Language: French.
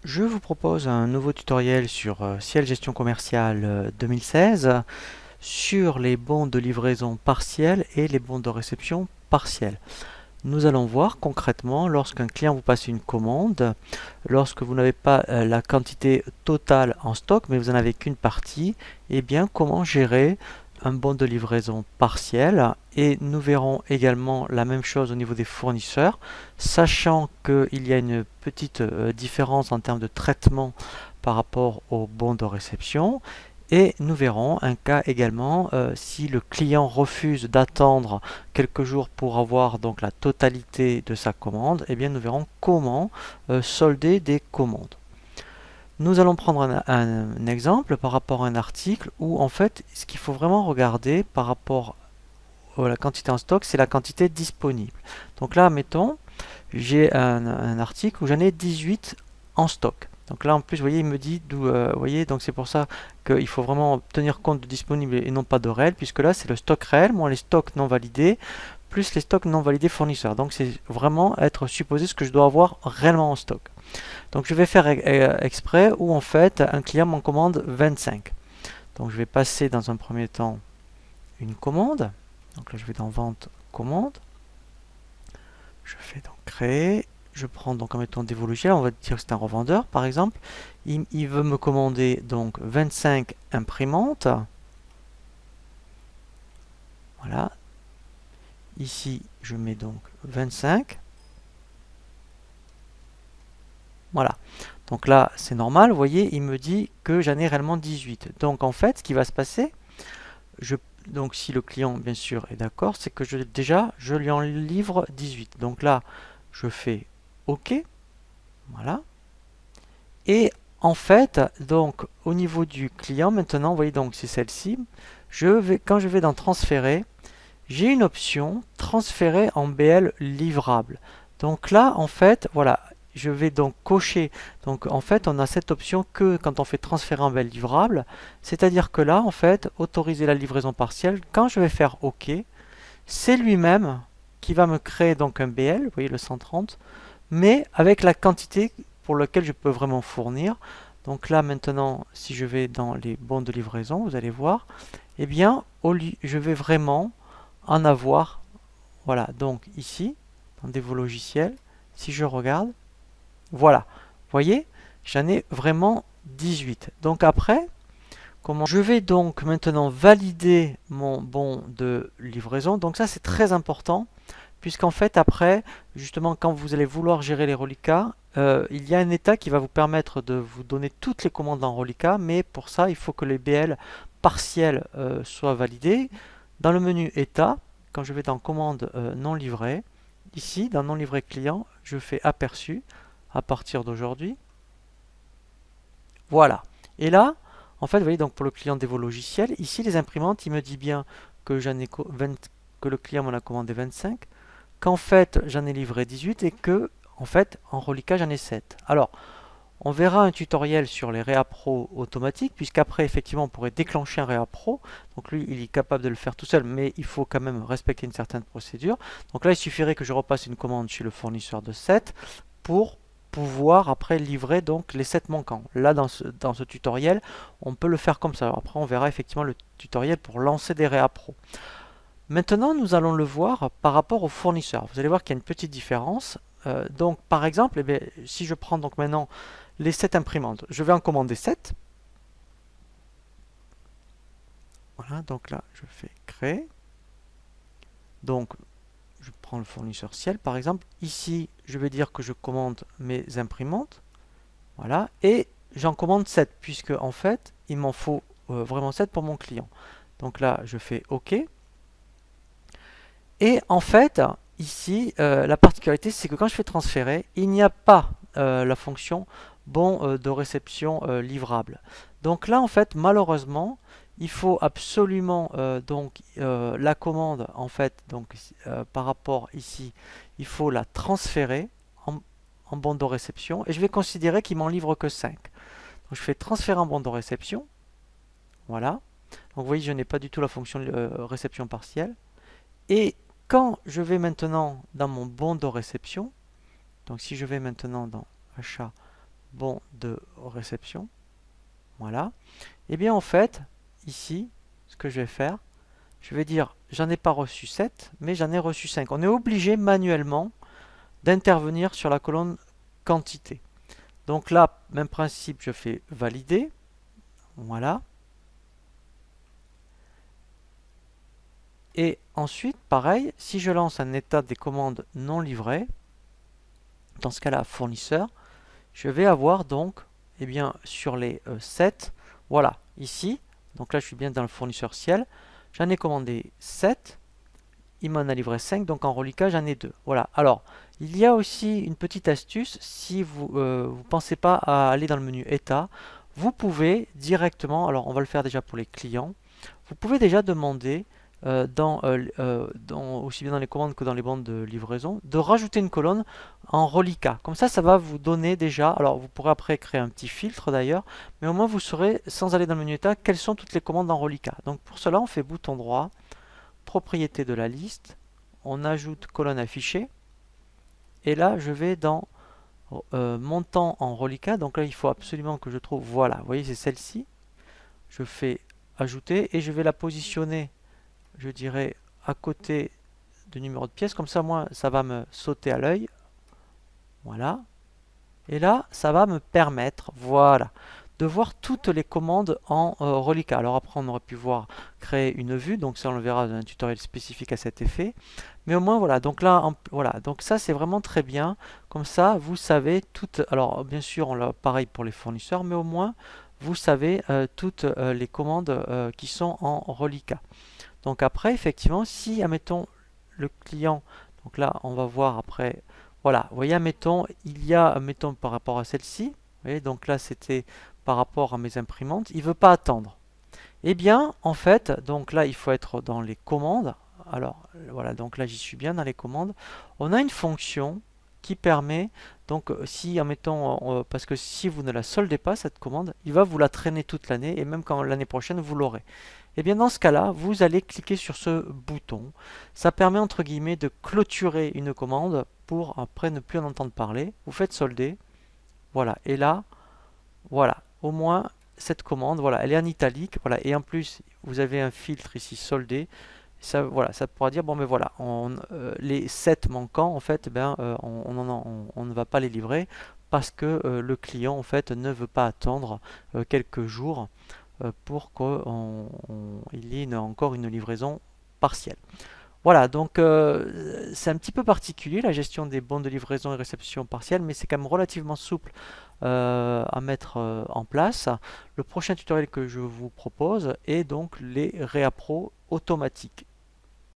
Je vous propose un nouveau tutoriel sur Ciel Gestion Commerciale 2016 sur les bons de livraison partiels et les bons de réception partiels. Nous allons voir concrètement lorsqu'un client vous passe une commande, lorsque vous n'avez pas la quantité totale en stock mais vous n'en avez qu'une partie, et bien comment gérer un bon de livraison partiel. Et nous verrons également la même chose au niveau des fournisseurs, sachant qu'il y a une petite différence en termes de traitement par rapport au bon de réception. Et nous verrons un cas également si le client refuse d'attendre quelques jours pour avoir donc la totalité de sa commande, et bien nous verrons comment solder des commandes. Nous allons prendre un exemple par rapport à un article où en fait ce qu'il faut vraiment regarder par rapport à la quantité en stock, c'est la quantité disponible. Donc là, mettons, j'ai un article où j'en ai 18 en stock. Donc là, en plus, vous voyez, il me dit d'où, voyez, donc c'est pour ça qu'il faut vraiment tenir compte de disponible et non pas de réel, puisque là, c'est le stock réel, moins les stocks non validés, plus les stocks non validés fournisseurs. Donc c'est vraiment être supposé ce que je dois avoir réellement en stock. Donc je vais faire exprès où en fait un client m'en commande 25. Donc je vais passer dans un premier temps une commande. Donc là je vais dans vente commande. Je fais donc créer. Je prends donc en mettant dévolution, on va dire que c'est un revendeur par exemple. Il veut me commander donc 25 imprimantes. Voilà. Ici je mets donc 25. Voilà. Donc là, c'est normal, vous voyez, il me dit que j'en ai réellement 18. Donc en fait, ce qui va se passer, donc si le client, bien sûr, est d'accord, c'est que déjà, je lui en livre 18. Donc là, je fais OK. Voilà. Et en fait, donc au niveau du client, maintenant, vous voyez, donc c'est celle-ci. Quand je vais dans transférer, j'ai une option transférer en BL livrable. Donc là, en fait, voilà, je vais donc cocher. Donc en fait, on a cette option que quand on fait transférer en BL livrable, c'est-à-dire que là, en fait, autoriser la livraison partielle, quand je vais faire OK, c'est lui-même qui va me créer donc un BL, vous voyez le 130, mais avec la quantité pour laquelle je peux vraiment fournir. Donc là, maintenant, si je vais dans les bons de livraison, vous allez voir, eh bien, je vais vraiment en avoir. Voilà, donc ici, dans des vos logiciels, si je regarde, voilà, vous voyez, j'en ai vraiment 18. Donc après, comment je vais donc maintenant valider mon bon de livraison. Donc ça, c'est très important, puisqu'en fait, après, justement, quand vous allez vouloir gérer les reliquats, il y a un état qui va vous permettre de vous donner toutes les commandes en reliquat, mais pour ça, il faut que les BL partiels soient validés. Dans le menu état, quand je vais dans commande non livrée, ici, dans non livré client, je fais aperçu à partir d'aujourd'hui. Voilà. Et là, en fait, vous voyez, donc pour le client des vos logiciels, ici, les imprimantes, il me dit bien que que le client m'en a commandé 25, qu'en fait, j'en ai livré 18 et que, en fait, en reliquat, j'en ai 7. Alors, on verra un tutoriel sur les réappros automatiques, puisqu'après, effectivement, on pourrait déclencher un réappro. Donc lui, il est capable de le faire tout seul, mais il faut quand même respecter une certaine procédure. Donc là, il suffirait que je repasse une commande chez le fournisseur de 7 pour pouvoir après livrer donc les 7 manquants. Là, dans ce tutoriel, on peut le faire comme ça. Après, on verra effectivement le tutoriel pour lancer des réappros. Maintenant, nous allons le voir par rapport aux fournisseurs. Vous allez voir qu'il y a une petite différence. Donc, par exemple, eh bien, si je prends donc maintenant les 7 imprimantes, je vais en commander 7. Voilà, donc là, je fais créer. Donc, je prends le fournisseur ciel, par exemple. Ici, je vais dire que je commande mes imprimantes. Voilà, et j'en commande 7, puisque en fait, il m'en faut vraiment 7 pour mon client. Donc là, je fais OK. Et en fait, ici, la particularité, c'est que quand je fais transférer, il n'y a pas la fonction bon de réception livrable. Donc là, en fait, malheureusement, il faut absolument la commande, en fait, donc par rapport ici, il faut la transférer en bon de réception, et je vais considérer qu'il m'en livre que 5. Donc je fais transférer en bon de réception, voilà. Donc vous voyez, je n'ai pas du tout la fonction réception partielle. Et quand je vais maintenant dans mon bon de réception, donc si je vais maintenant dans achat, bon de réception. Voilà. Et bien en fait, ici, ce que je vais faire, je vais dire, j'en ai pas reçu 7, mais j'en ai reçu 5. On est obligé manuellement d'intervenir sur la colonne quantité. Donc là, même principe, je fais valider. Voilà. Et ensuite, pareil, si je lance un état des commandes non livrées, dans ce cas-là, fournisseur, je vais avoir donc, eh bien, sur les 7, voilà, ici, donc là je suis bien dans le fournisseur ciel, j'en ai commandé 7, il m'en a livré 5, donc en reliquat j'en ai 2. Voilà, alors, il y a aussi une petite astuce, si vous ne pensez pas à aller dans le menu état, vous pouvez directement, alors on va le faire déjà pour les clients, vous pouvez déjà demander aussi bien dans les commandes que dans les bandes de livraison, de rajouter une colonne en reliquat. Comme ça va vous donner déjà, alors vous pourrez après créer un petit filtre d'ailleurs, mais au moins vous saurez, sans aller dans le menu état, quelles sont toutes les commandes en reliquat. Donc pour cela, on fait bouton droit, propriété de la liste, on ajoute colonne affichée, et là je vais dans montant en reliquat, donc là il faut absolument que je trouve, voilà, vous voyez c'est celle-ci, je fais ajouter, et je vais la positionner, je dirais, à côté du numéro de pièce, comme ça moi ça va me sauter à l'œil, voilà, et là ça va me permettre, voilà, de voir toutes les commandes en reliquat. Alors après on aurait pu voir créer une vue, donc ça on le verra dans un tutoriel spécifique à cet effet, mais au moins voilà, donc là voilà, donc ça c'est vraiment très bien, comme ça vous savez toutes, alors bien sûr on l'a pareil pour les fournisseurs, mais au moins vous savez toutes les commandes qui sont en reliquat. Donc après, effectivement, si, admettons, le client, donc là, on va voir après, voilà, vous voyez, admettons, il y a, admettons, par rapport à celle-ci, vous voyez, donc là, c'était par rapport à mes imprimantes, il ne veut pas attendre. Eh bien, en fait, donc là, il faut être dans les commandes. Alors, voilà, donc là, j'y suis bien dans les commandes. On a une fonction qui permet, donc, si, admettons, parce que si vous ne la soldez pas, cette commande, il va vous la traîner toute l'année, et même quand l'année prochaine, vous l'aurez. Et bien dans ce cas-là, vous allez cliquer sur ce bouton. Ça permet entre guillemets de clôturer une commande pour après ne plus en entendre parler. Vous faites solder. Voilà. Et là, voilà. Au moins, cette commande, voilà, elle est en italique. Voilà. Et en plus, vous avez un filtre ici soldé. Ça, voilà, ça pourra dire, bon mais voilà, les 7 manquants, en fait, ben, on ne va pas les livrer parce que le client, en fait, ne veut pas attendre quelques jours pour qu'il y ait encore une livraison partielle. Voilà, donc c'est un petit peu particulier la gestion des bons de livraison et réception partielle, mais c'est quand même relativement souple à mettre en place. Le prochain tutoriel que je vous propose est donc les réappros automatiques.